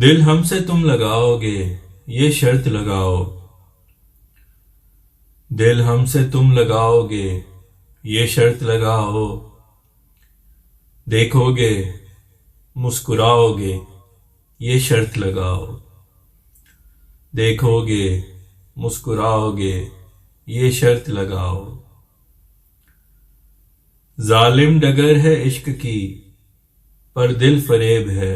دل ہم سے تم لگاؤ گے یہ شرط لگاؤ، دل ہم سے تم لگاؤ گے یہ شرط لگاؤ، دیکھو گے مسکراؤ گے یہ شرط لگاؤ، دیکھو گے مسکراؤ گے یہ شرط لگاؤ۔ ظالم ڈگر ہے عشق کی پر دل فریب ہے،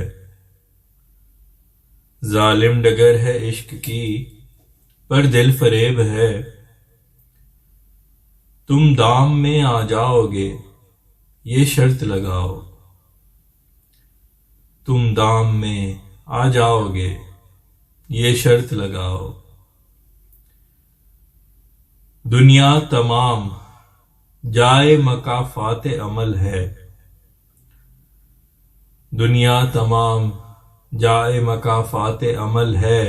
ظالم ڈگر ہے عشق کی پر دل فریب ہے، تم دام میں آ جاؤ گے یہ شرط لگاؤ، تم دام میں آ جاؤ گے یہ شرط لگاؤ۔ دنیا تمام جائے مکافات عمل ہے، دنیا تمام جائے مکافات عمل ہے،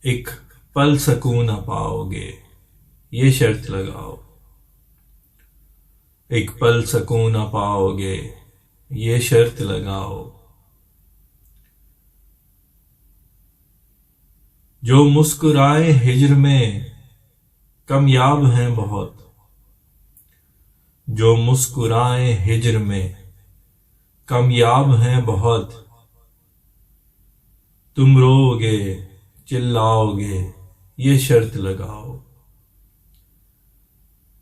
ایک پل سکون نہ پاؤ گے یہ شرط لگاؤ، ایک پل سکون نہ پاؤ گے یہ شرط لگاؤ۔ جو مسکرائے ہجر میں کامیاب ہیں بہت، جو مسکرائے ہجر میں کامیاب ہیں بہت، تم رو گے چلاؤ گے یہ شرط لگاؤ،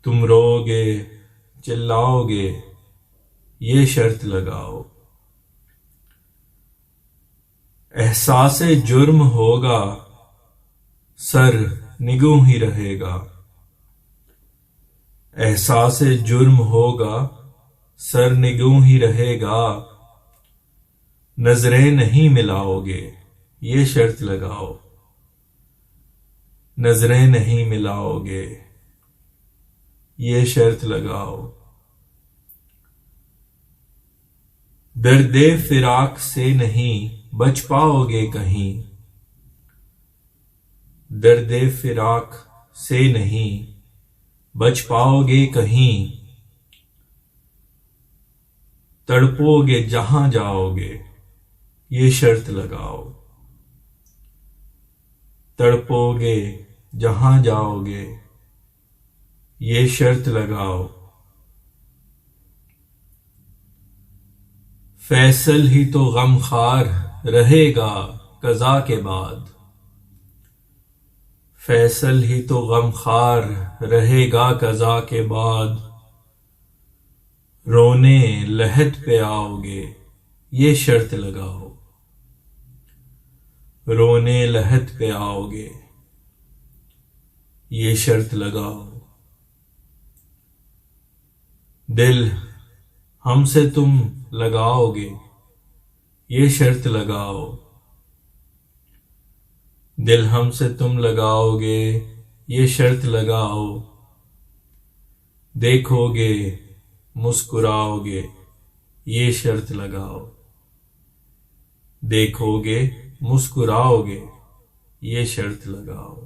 تم رو گے چلاؤ گے یہ شرط لگاؤ۔ احساس جرم ہوگا سر نگوں ہی رہے گا، احساس جرم ہوگا سر نگوں ہی رہے گا، نظریں نہیں ملاؤ گے یہ شرط لگاؤ، نظریں نہیں ملاؤ گے یہ شرط لگاؤ۔ درد فراق سے نہیں بچ پاؤ گے کہیں، درد فراق سے نہیں بچ پاؤ گے کہیں، تڑپو گے جہاں جاؤ گے یہ شرط لگاؤ، تڑپو گے جہاں جاؤ گے یہ شرط لگاؤ۔ فیصل ہی تو غم خوار رہے گا قضا کے بعد، فیصل ہی تو غم خوار رہے گا قضا کے بعد، رونے لحد پہ آؤ گے یہ شرط لگاؤ، رونے لحد پہ آؤ گے یہ شرط لگاؤ۔ دل ہم سے تم لگاؤ گے یہ شرط لگاؤ، دل ہم سے تم لگاؤ گے یہ شرط لگاؤ، دیکھو گے مسکراؤ گے یہ شرط لگاؤ، دیکھو گے مسکراؤ گے یہ شرط لگاؤ۔